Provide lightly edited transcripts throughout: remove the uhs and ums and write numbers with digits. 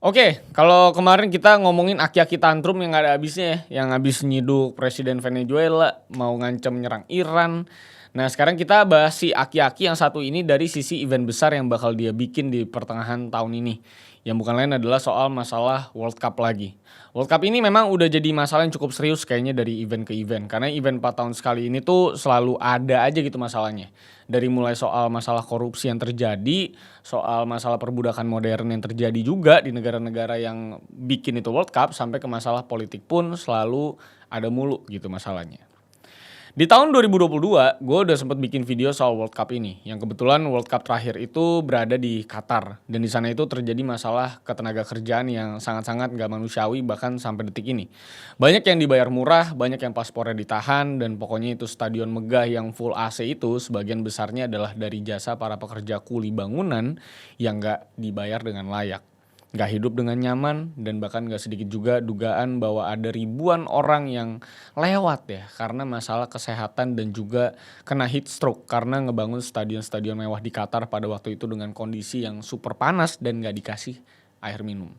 Oke, kalau kemarin kita ngomongin aki-aki tantrum yang nggak ada habisnya ya, yang habis nyiduk presiden Venezuela, mau ngancam nyerang Iran. Nah, sekarang kita bahas si aki-aki yang satu ini dari sisi event besar yang bakal dia bikin di pertengahan tahun ini. Yang bukan lain adalah soal masalah World Cup lagi. World Cup ini memang udah jadi masalah yang cukup serius kayaknya dari event ke event. Karena event 4 tahun sekali ini tuh selalu ada aja gitu masalahnya. Dari mulai soal masalah korupsi yang terjadi, soal masalah perbudakan modern yang terjadi juga di negara-negara yang bikin itu World Cup, sampai ke masalah politik pun selalu ada mulu gitu masalahnya. Di tahun 2022, gue udah sempat bikin video soal World Cup ini, yang kebetulan World Cup terakhir itu berada di Qatar, dan di sana itu terjadi masalah ketenaga kerjaan yang sangat-sangat gak manusiawi bahkan sampai detik ini. Banyak yang dibayar murah, banyak yang paspornya ditahan, dan pokoknya itu stadion megah yang full AC itu sebagian besarnya adalah dari jasa para pekerja kuli bangunan yang gak dibayar dengan layak. Gak hidup dengan nyaman, dan bahkan gak sedikit juga dugaan bahwa ada ribuan orang yang lewat ya karena masalah kesehatan dan juga kena heat stroke karena ngebangun stadion-stadion mewah di Qatar pada waktu itu dengan kondisi yang super panas dan gak dikasih air minum.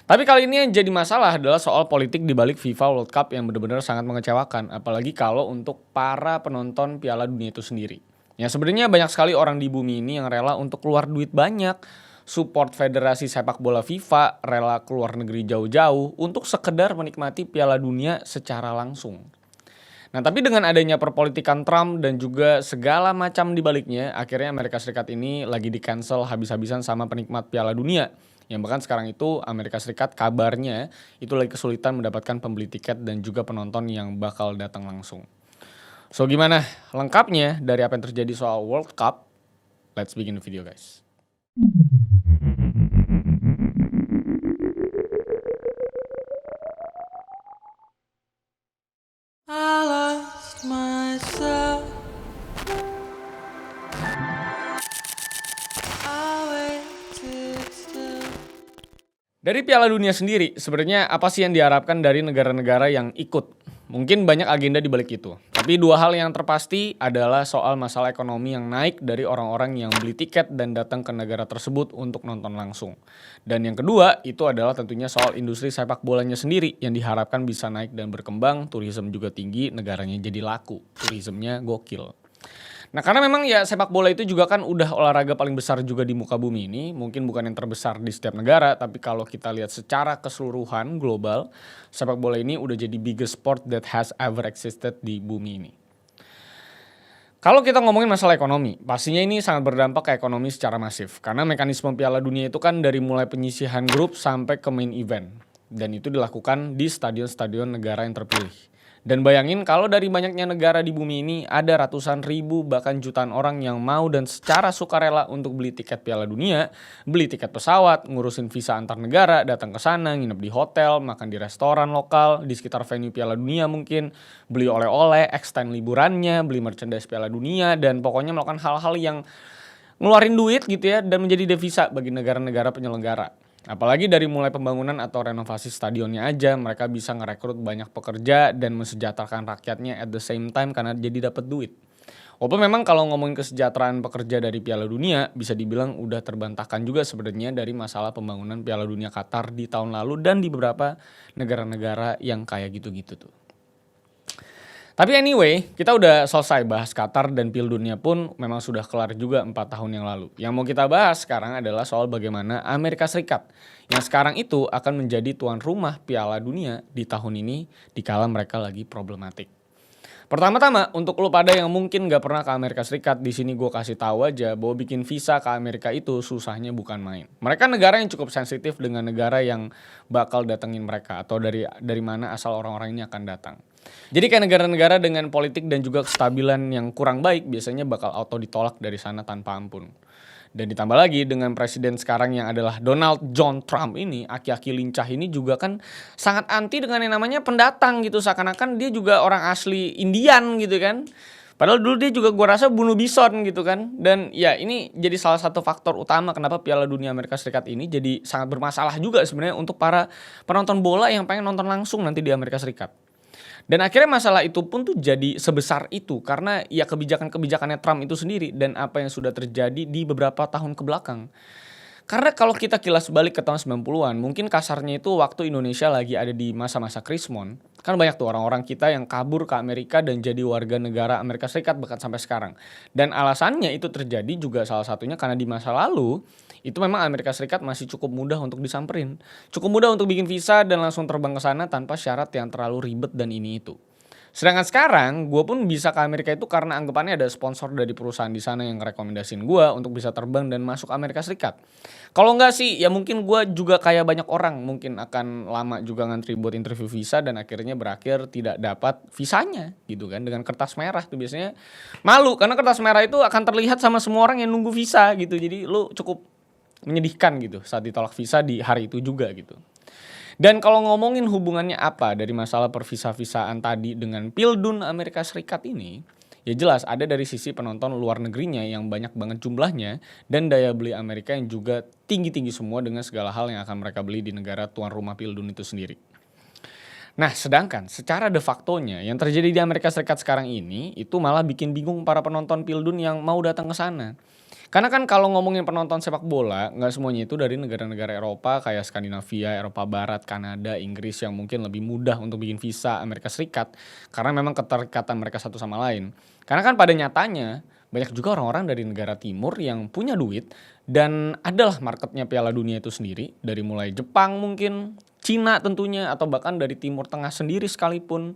Tapi kali ini yang jadi masalah adalah soal politik di balik FIFA World Cup yang benar-benar sangat mengecewakan, apalagi kalau untuk para penonton Piala Dunia itu sendiri. Ya sebenarnya banyak sekali orang di bumi ini yang rela untuk keluar duit banyak, support federasi sepak bola FIFA, rela keluar negeri jauh-jauh untuk sekedar menikmati Piala Dunia secara langsung. Nah, tapi dengan adanya perpolitikan Trump dan juga segala macam di baliknya, akhirnya Amerika Serikat ini lagi di-cancel habis-habisan sama penikmat Piala Dunia. Yang bahkan sekarang itu Amerika Serikat kabarnya itu lagi kesulitan mendapatkan pembeli tiket dan juga penonton yang bakal datang langsung. So gimana lengkapnya dari apa yang terjadi soal World Cup? Let's begin the video, guys. I lost myself. I waited still. Dari Piala Dunia sendiri, sebenarnya apa sih yang diharapkan dari negara-negara yang ikut? Mungkin banyak agenda di balik itu. Tapi dua hal yang terpasti adalah soal masalah ekonomi yang naik dari orang-orang yang beli tiket dan datang ke negara tersebut untuk nonton langsung. Dan yang kedua, itu adalah tentunya soal industri sepak bolanya sendiri yang diharapkan bisa naik dan berkembang, turisme juga tinggi, negaranya jadi laku, turismenya gokil. Nah karena memang ya sepak bola itu juga kan udah olahraga paling besar juga di muka bumi ini. Mungkin bukan yang terbesar di setiap negara, tapi kalau kita lihat secara keseluruhan global, sepak bola ini udah jadi biggest sport that has ever existed di bumi ini. Kalau kita ngomongin masalah ekonomi, pastinya ini sangat berdampak ke ekonomi secara masif. Karena mekanisme Piala Dunia itu kan dari mulai penyisihan grup sampai ke main event. Dan itu dilakukan di stadion-stadion negara yang terpilih. Dan bayangin kalau dari banyaknya negara di bumi ini ada ratusan ribu bahkan jutaan orang yang mau dan secara sukarela untuk beli tiket Piala Dunia, beli tiket pesawat, ngurusin visa antar negara, datang ke sana, nginep di hotel, makan di restoran lokal, di sekitar venue Piala Dunia mungkin, beli oleh-oleh, extend liburannya, beli merchandise Piala Dunia, dan pokoknya melakukan hal-hal yang ngeluarin duit gitu ya dan menjadi devisa bagi negara-negara penyelenggara. Apalagi dari mulai pembangunan atau renovasi stadionnya aja mereka bisa ngerekrut banyak pekerja dan mensejahterakan rakyatnya at the same time karena jadi dapat duit. Walaupun memang kalau ngomongin kesejahteraan pekerja dari Piala Dunia bisa dibilang udah terbantahkan juga sebenarnya dari masalah pembangunan Piala Dunia Qatar di tahun lalu dan di beberapa negara-negara yang kayak gitu-gitu tuh. Tapi anyway, kita udah selesai bahas Qatar dan Piala Dunia pun memang sudah kelar juga 4 tahun yang lalu. Yang mau kita bahas sekarang adalah soal bagaimana Amerika Serikat yang sekarang itu akan menjadi tuan rumah Piala Dunia di tahun ini dikala mereka lagi problematik. Pertama-tama untuk lo pada yang mungkin gak pernah ke Amerika Serikat, di sini gue kasih tahu aja bahwa bikin visa ke Amerika itu susahnya bukan main. Mereka negara yang cukup sensitif dengan negara yang bakal datengin mereka atau dari mana asal orang-orang ini akan datang. Jadi kayak negara-negara dengan politik dan juga kestabilan yang kurang baik biasanya bakal auto ditolak dari sana tanpa ampun. Dan ditambah lagi dengan presiden sekarang yang adalah Donald John Trump ini, aki-aki lincah ini juga kan sangat anti dengan yang namanya pendatang gitu. Seakan-akan dia juga orang asli Indian gitu kan. Padahal dulu dia juga gua rasa bunuh bison gitu kan. Dan ya ini jadi salah satu faktor utama kenapa Piala Dunia Amerika Serikat ini jadi sangat bermasalah juga sebenarnya untuk para penonton bola yang pengen nonton langsung nanti di Amerika Serikat. Dan akhirnya masalah itu pun tuh jadi sebesar itu karena ya kebijakan-kebijakannya Trump itu sendiri dan apa yang sudah terjadi di beberapa tahun ke belakang. Karena kalau kita kilas balik ke tahun 90-an, mungkin kasarnya itu waktu Indonesia lagi ada di masa-masa Krismon, kan banyak tuh orang-orang kita yang kabur ke Amerika dan jadi warga negara Amerika Serikat bahkan sampai sekarang. Dan alasannya itu terjadi juga salah satunya karena di masa lalu, itu memang Amerika Serikat masih cukup mudah untuk disamperin. Cukup mudah untuk bikin visa dan langsung terbang ke sana tanpa syarat yang terlalu ribet dan ini itu. Sedangkan sekarang, gue pun bisa ke Amerika itu karena anggapannya ada sponsor dari perusahaan di sana yang rekomendasiin gue untuk bisa terbang dan masuk Amerika Serikat. Kalau enggak sih, ya mungkin gue juga kayak banyak orang mungkin akan lama juga ngantri buat interview visa dan akhirnya berakhir tidak dapat visanya gitu kan. Dengan kertas merah tuh biasanya malu karena kertas merah itu akan terlihat sama semua orang yang nunggu visa gitu. Jadi lu cukup menyedihkan gitu saat ditolak visa di hari itu juga gitu. Dan kalau ngomongin hubungannya apa dari masalah pervisa-visaan tadi dengan Pildun Amerika Serikat ini, ya jelas ada dari sisi penonton luar negerinya yang banyak banget jumlahnya dan daya beli Amerika yang juga tinggi-tinggi semua dengan segala hal yang akan mereka beli di negara tuan rumah Pildun itu sendiri. Nah, sedangkan secara de factonya yang terjadi di Amerika Serikat sekarang ini itu malah bikin bingung para penonton Pildun yang mau datang ke sana. Karena kan kalau ngomongin penonton sepak bola, nggak semuanya itu dari negara-negara Eropa kayak Skandinavia, Eropa Barat, Kanada, Inggris yang mungkin lebih mudah untuk bikin visa Amerika Serikat karena memang keterikatan mereka satu sama lain. Karena kan pada nyatanya banyak juga orang-orang dari negara timur yang punya duit dan adalah marketnya Piala Dunia itu sendiri dari mulai Jepang mungkin, Cina tentunya atau bahkan dari Timur Tengah sendiri sekalipun.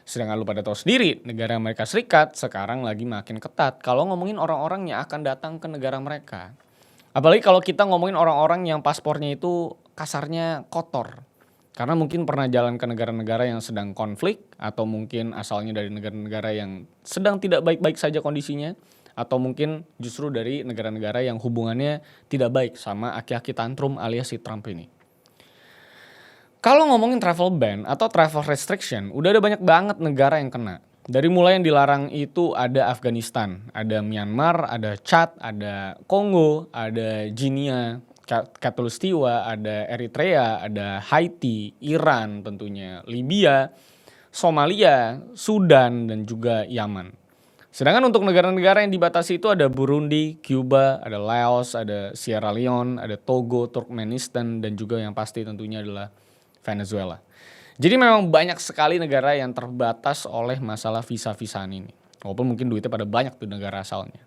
Sedangkan lu pada tahu sendiri, negara Amerika Serikat sekarang lagi makin ketat kalau ngomongin orang-orang yang akan datang ke negara mereka. Apalagi kalau kita ngomongin orang-orang yang paspornya itu kasarnya kotor. Karena mungkin pernah jalan ke negara-negara yang sedang konflik atau mungkin asalnya dari negara-negara yang sedang tidak baik-baik saja kondisinya. Atau mungkin justru dari negara-negara yang hubungannya tidak baik sama aki-aki tantrum alias si Trump ini. Kalau ngomongin travel ban atau travel restriction, udah ada banyak banget negara yang kena. Dari mulai yang dilarang itu ada Afghanistan, ada Myanmar, ada Chad, ada Kongo, ada Guinea, Khatulistiwa, ada Eritrea, ada Haiti, Iran tentunya, Libya, Somalia, Sudan, dan juga Yaman. Sedangkan untuk negara-negara yang dibatasi itu ada Burundi, Cuba, ada Laos, ada Sierra Leone, ada Togo, Turkmenistan, dan juga yang pasti tentunya adalah Venezuela. Jadi memang banyak sekali negara yang terbatas oleh masalah visa-visaan ini. Walaupun mungkin duitnya pada banyak tuh negara asalnya.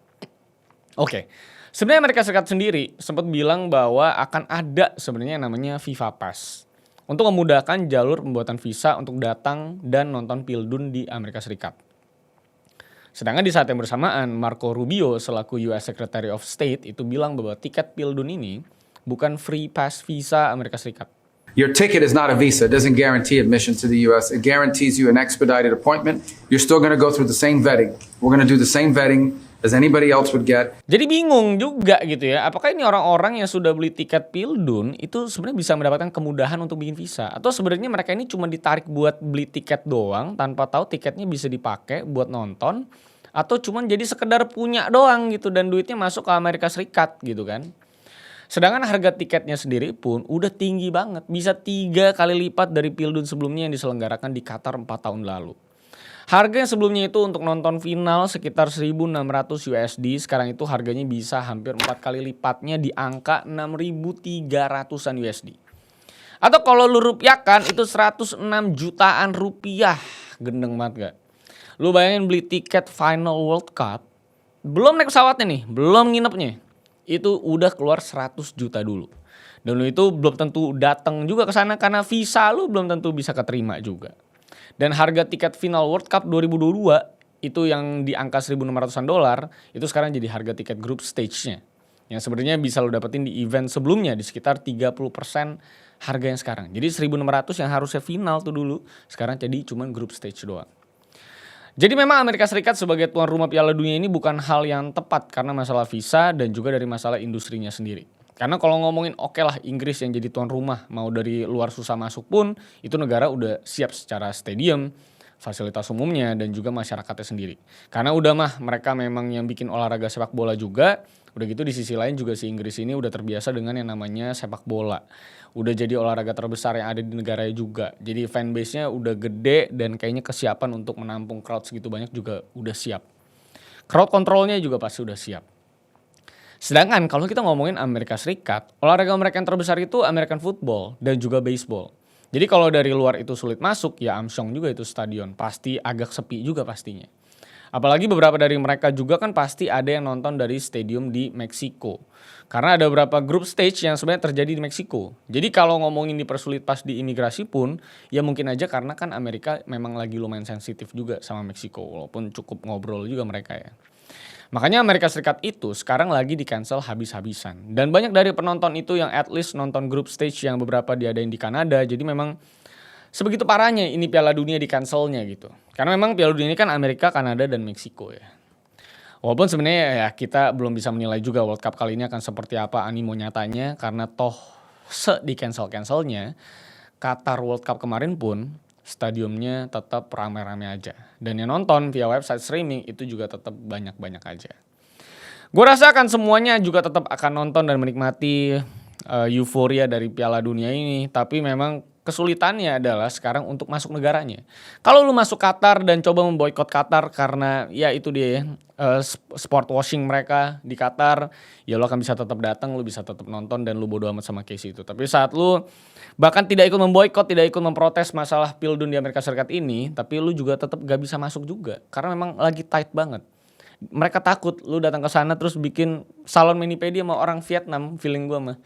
Oke, sebenarnya Amerika Serikat sendiri sempat bilang bahwa akan ada sebenarnya yang namanya Viva Pass. Untuk memudahkan jalur pembuatan visa untuk datang dan nonton Pildun di Amerika Serikat. Sedangkan di saat yang bersamaan, Marco Rubio selaku US Secretary of State itu bilang bahwa tiket Pildun ini bukan free pass visa Amerika Serikat. Your ticket is not a visa. It doesn't guarantee admission to the U.S. It guarantees you an expedited appointment. You're still going to go through the same vetting. We're going to do the same vetting as anybody else would get. Jadi bingung juga gitu ya. Apakah ini orang-orang yang sudah beli tiket Pildun itu sebenarnya bisa mendapatkan kemudahan untuk bikin visa? Atau sebenarnya mereka ini cuma ditarik buat beli tiket doang tanpa tahu tiketnya bisa dipakai buat nonton? Atau cuma jadi sekedar punya doang gitu dan duitnya masuk ke Amerika Serikat gitu kan? Sedangkan harga tiketnya sendiri pun udah tinggi banget. Bisa 3 kali lipat dari Pildun sebelumnya yang diselenggarakan di Qatar 4 tahun lalu. Harga yang sebelumnya itu untuk nonton final sekitar 1.600 USD. Sekarang itu harganya bisa hampir 4 kali lipatnya di angka 6.300an USD. Atau kalau lu rupiahkan itu 106 jutaan rupiah. Gendeng banget gak? Lu bayangin beli tiket final World Cup. Belum naik pesawatnya nih, belum nginepnya. Itu udah keluar 100 juta dulu. Dan lu itu belum tentu datang juga ke sana karena visa lu belum tentu bisa keterima juga. Dan harga tiket final World Cup 2022 itu yang di angka 1.600-an dolar itu sekarang jadi harga tiket group stage-nya. Yang sebenarnya bisa lu dapetin di event sebelumnya di sekitar 30% harga yang sekarang. Jadi 1.600 yang harusnya final tuh dulu sekarang jadi cuman group stage doang. Jadi memang Amerika Serikat sebagai tuan rumah Piala Dunia ini bukan hal yang tepat karena masalah visa dan juga dari masalah industrinya sendiri. Karena kalau ngomongin oke lah Inggris yang jadi tuan rumah mau dari luar susah masuk pun itu negara udah siap secara stadium, fasilitas umumnya dan juga masyarakatnya sendiri. Karena udah mah mereka memang yang bikin olahraga sepak bola juga. Udah gitu di sisi lain juga si Inggris ini udah terbiasa dengan yang namanya sepak bola. Udah jadi olahraga terbesar yang ada di negaranya juga. Jadi fanbase-nya udah gede dan kayaknya kesiapan untuk menampung crowd segitu banyak juga udah siap. Crowd control-nya juga pasti udah siap. Sedangkan kalau kita ngomongin Amerika Serikat, olahraga mereka yang terbesar itu American football dan juga baseball. Jadi kalau dari luar itu sulit masuk, ya Armstrong juga itu stadion. Pasti agak sepi juga pastinya. Apalagi beberapa dari mereka juga kan pasti ada yang nonton dari stadium di Meksiko. Karena ada beberapa group stage yang sebenarnya terjadi di Meksiko. Jadi kalau ngomongin dipersulit pas di imigrasi pun, ya mungkin aja karena kan Amerika memang lagi lumayan sensitif juga sama Meksiko. Walaupun cukup ngobrol juga mereka ya. Makanya Amerika Serikat itu sekarang lagi di cancel habis-habisan. Dan banyak dari penonton itu yang at least nonton group stage yang beberapa diadain di Kanada. Jadi memang sebegitu parahnya ini Piala Dunia di cancelnya gitu. Karena memang Piala Dunia ini kan Amerika, Kanada, dan Meksiko ya. Walaupun sebenarnya ya kita belum bisa menilai juga World Cup kali ini akan seperti apa animo nyatanya. Karena toh di cancel-cancelnya Qatar World Cup kemarin pun stadiumnya tetap ramai-ramai aja. Dan yang nonton via website streaming itu juga tetap banyak-banyak aja. Gue rasa akan semuanya juga tetap akan nonton dan menikmati euforia dari Piala Dunia ini. Tapi memang kesulitannya adalah sekarang untuk masuk negaranya. Kalau lu masuk Qatar dan coba memboikot Qatar karena ya itu dia sport washing mereka di Qatar, ya lu akan bisa tetap datang, lu bisa tetap nonton dan lu bodo amat sama case itu. Tapi saat lu bahkan tidak ikut memboikot, tidak ikut memprotes masalah Pildun di Amerika Serikat ini, tapi lu juga tetap gak bisa masuk juga karena memang lagi tight banget. Mereka takut lu datang ke sana terus bikin salon Minipedia sama orang Vietnam, feeling gua mah.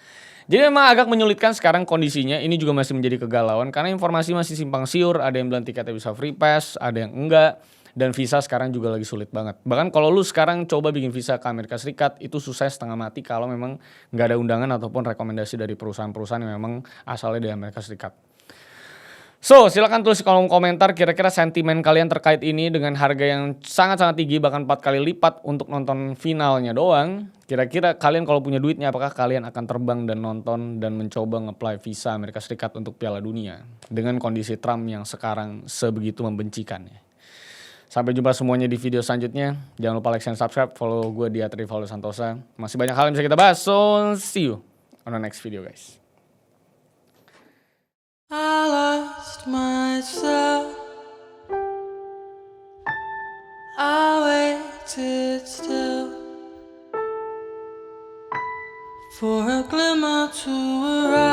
Jadi memang agak menyulitkan sekarang kondisinya. Ini juga masih menjadi kegalauan karena informasi masih simpang siur. Ada yang bilang tiketnya bisa free pass, ada yang enggak. Dan visa sekarang juga lagi sulit banget. Bahkan kalau lu sekarang coba bikin visa ke Amerika Serikat, itu susah setengah mati kalau memang nggak ada undangan ataupun rekomendasi dari perusahaan-perusahaan yang memang asalnya dari Amerika Serikat. So, silakan tulis di kolom komentar kira-kira sentimen kalian terkait ini dengan harga yang sangat-sangat tinggi bahkan 4 kali lipat untuk nonton finalnya doang. Kira-kira kalian kalau punya duitnya apakah kalian akan terbang dan nonton dan mencoba nge-apply visa Amerika Serikat untuk Piala Dunia dengan kondisi Trump yang sekarang sebegitu membencikannya. Sampai jumpa semuanya di video selanjutnya. Jangan lupa like and subscribe, follow gue di @rivaldo Santosa. Masih banyak hal yang bisa kita bahas, so see you on the next video guys. I lost myself. I waited still for a glimmer to arrive.